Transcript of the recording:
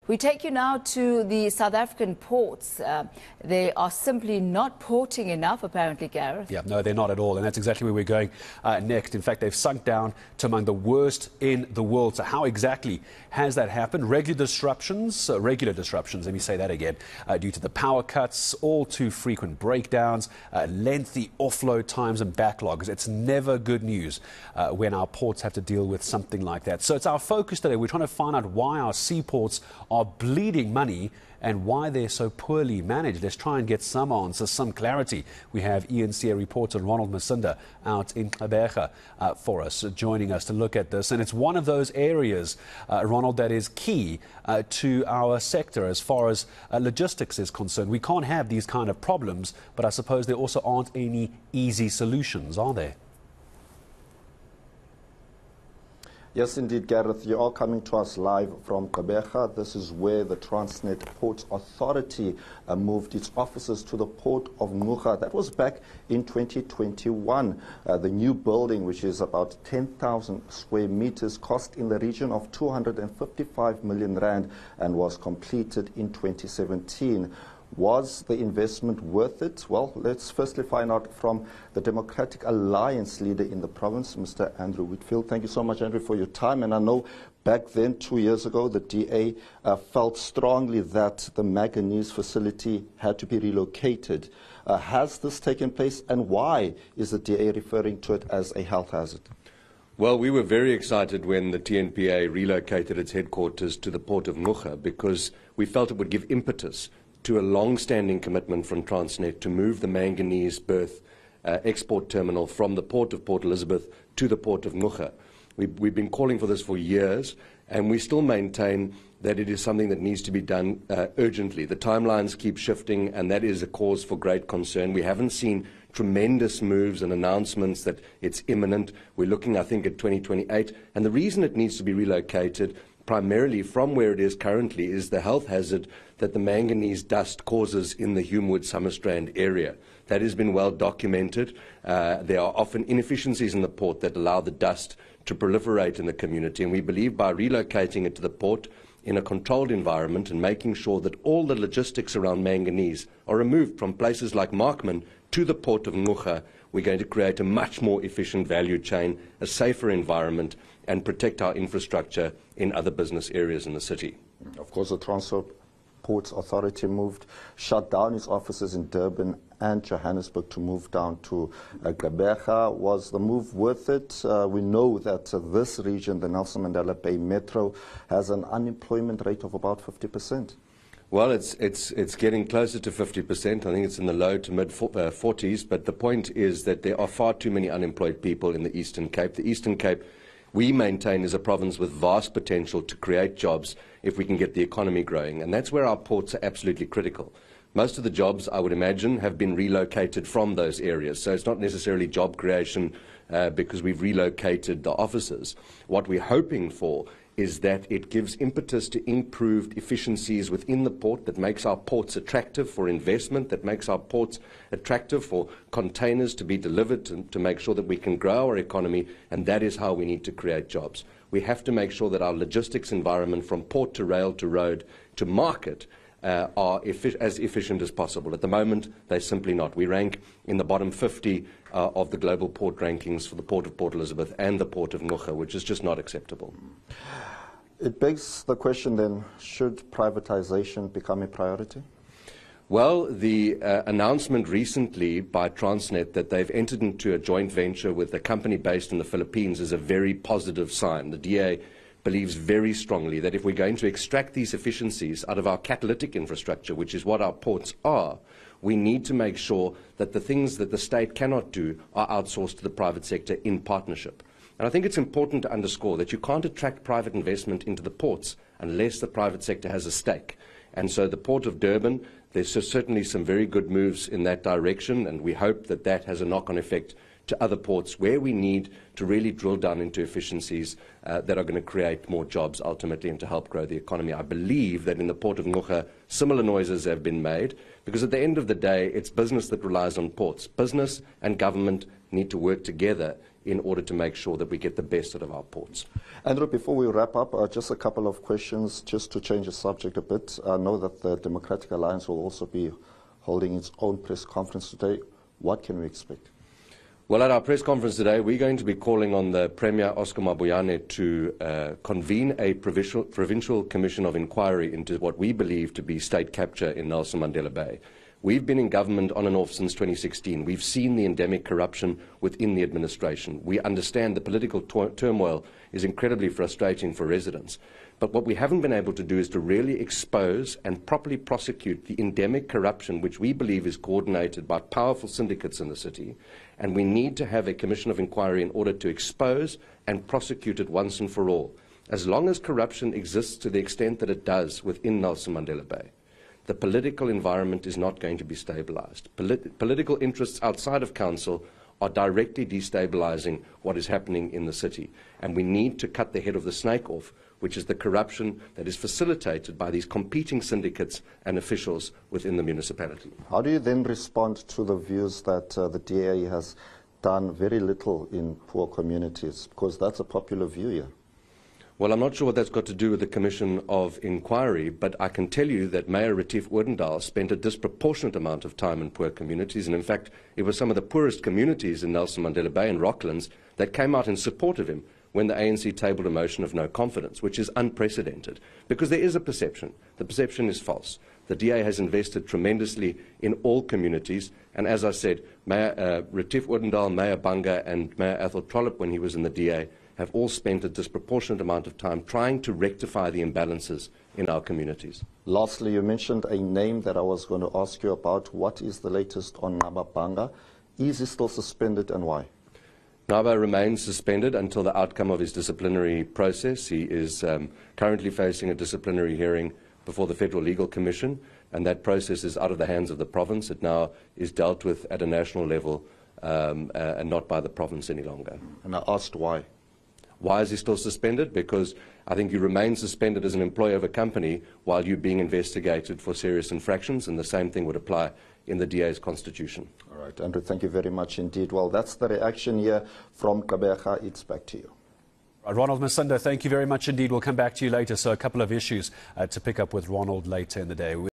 We take you now to the South African ports. They are simply not porting enough, apparently, Gareth. Yeah, no, they're not at all, and that's exactly where we're going next. In fact, they've sunk down to among the worst in the world. So how exactly has that happened? Regular disruptions, let me say that again, due to the power cuts, all too frequent breakdowns, lengthy offload times and backlogs. It's never good news when our ports have to deal with something like that. So it's our focus today. We're trying to find out why our seaports are bleeding money and why they're so poorly managed. Let's try and get some answers, some clarity. We have eNCA reporter Ronald Masinda out in Gqeberha for us, joining us to look at this. And it's one of those areas, Ronald, that is key to our sector as far as logistics is concerned. We can't have these kind of problems, but I suppose there also aren't any easy solutions, are there? Yes, indeed, Gareth. You are coming to us live from Gqeberha. This is where the Transnet Ports Authority moved its offices to the port of Gqeberha. That was back in 2021. The new building, which is about 10,000 square meters, cost in the region of 255 million rand and was completed in 2017. Was the investment worth it? Well, let's firstly find out from the Democratic Alliance leader in the province, Mr. Andrew Whitfield. Thank you so much, Andrew, for your time. And I know back then, 2 years ago, the DA felt strongly that the manganese facility had to be relocated. Has this taken place, and why is the DA referring to it as a health hazard? Well, we were very excited when the TNPA relocated its headquarters to the port of Gqeberha because we felt it would give impetus to a long-standing commitment from Transnet to move the manganese berth export terminal from the port of Port Elizabeth to the port of Gqeberha. We've been calling for this for years, and we still maintain that it is something that needs to be done urgently. The timelines keep shifting, and that is a cause for great concern. We haven't seen tremendous moves and announcements that it's imminent. We're looking, I think, at 2028, and the reason it needs to be relocated primarily from where it is currently is the health hazard that the manganese dust causes in the Humewood-Summerstrand area. That has been well documented. There are often inefficiencies in the port that allow the dust to proliferate in the community, and we believe by relocating it to the port in a controlled environment and making sure that all the logistics around manganese are removed from places like Markman to the port of Gqeberha, we're going to create a much more efficient value chain, a safer environment, and protect our infrastructure in other business areas in the city. Of course, the Transnet Ports Authority shut down its offices in Durban and Johannesburg to move down to Gqeberha. Was the move worth it? We know that this region, the Nelson Mandela Bay Metro, has an unemployment rate of about 50%. Well, it's getting closer to 50%. I think it's in the low to mid 40s. But the point is that there are far too many unemployed people in the Eastern Cape. The Eastern Cape, we maintain, is a province with vast potential to create jobs if we can get the economy growing. And that's where our ports are absolutely critical. Most of the jobs, I would imagine, have been relocated from those areas. So it's not necessarily job creation because we've relocated the offices. What we're hoping for is that it gives impetus to improved efficiencies within the port that makes our ports attractive for investment, that makes our ports attractive for containers to be delivered to make sure that we can grow our economy, and that is how we need to create jobs. We have to make sure that our logistics environment from port to rail to road to market are as efficient as possible. At the moment, they're simply not. We rank in the bottom 50 of the global port rankings for the port of Port Elizabeth and the port of Gqeberha, which is just not acceptable. It begs the question then, should privatization become a priority? Well, the announcement recently by Transnet that they've entered into a joint venture with a company based in the Philippines is a very positive sign. The DA believes very strongly that if we're going to extract these efficiencies out of our catalytic infrastructure, which is what our ports are, we need to make sure that the things that the state cannot do are outsourced to the private sector in partnership. And I think it's important to underscore that you can't attract private investment into the ports unless the private sector has a stake. And so the Port of Durban, there's certainly some very good moves in that direction, and we hope that that has a knock-on effect to other ports where we need to really drill down into efficiencies that are going to create more jobs ultimately and to help grow the economy. I believe that in the port of Gqeberha, similar noises have been made because at the end of the day, it's business that relies on ports. Business and government need to work together in order to make sure that we get the best out of our ports. Andrew, before we wrap up, just a couple of questions, just to change the subject a bit. I know that the Democratic Alliance will also be holding its own press conference today. What can we expect? Well, at our press conference today, we're going to be calling on the Premier, Oscar Mabuyane, to convene a provincial commission of inquiry into what we believe to be state capture in Nelson Mandela Bay. We've been in government on and off since 2016. We've seen the endemic corruption within the administration. We understand the political turmoil is incredibly frustrating for residents. But what we haven't been able to do is to really expose and properly prosecute the endemic corruption which we believe is coordinated by powerful syndicates in the city. And we need to have a commission of inquiry in order to expose and prosecute it once and for all. As long as corruption exists to the extent that it does within Nelson Mandela Bay, the political environment is not going to be stabilized. Political interests outside of council are directly destabilizing what is happening in the city. And we need to cut the head of the snake off, which is the corruption that is facilitated by these competing syndicates and officials within the municipality. How do you then respond to the views that the DA has done very little in poor communities? Because that's a popular view here. Well, I'm not sure what that's got to do with the Commission of Inquiry, but I can tell you that Mayor Retief Odendaal spent a disproportionate amount of time in poor communities, and in fact, it was some of the poorest communities in Nelson Mandela Bay and Rocklands that came out in support of him when the ANC tabled a motion of no confidence, which is unprecedented, because there is a perception. The perception is false. The DA has invested tremendously in all communities, and as I said, Mayor Retief Odendaal, Mayor Banga, and Mayor Athol Trollip, when he was in the DA, have all spent a disproportionate amount of time trying to rectify the imbalances in our communities. Lastly, you mentioned a name that I was going to ask you about. What is the latest on Naba Banga? Is he still suspended, and why? Naba remains suspended until the outcome of his disciplinary process. He is currently facing a disciplinary hearing before the Federal Legal Commission, and that process is out of the hands of the province. It now is dealt with at a national level and not by the province any longer. And I asked why. Why is he still suspended? Because I think you remain suspended as an employee of a company while you're being investigated for serious infractions, and the same thing would apply in the DA's constitution. All right, Andrew, thank you very much indeed. Well, that's the reaction here from Gqeberha. It's back to you. Ronald Masinda, thank you very much indeed. We'll come back to you later. So a couple of issues to pick up with Ronald later in the day.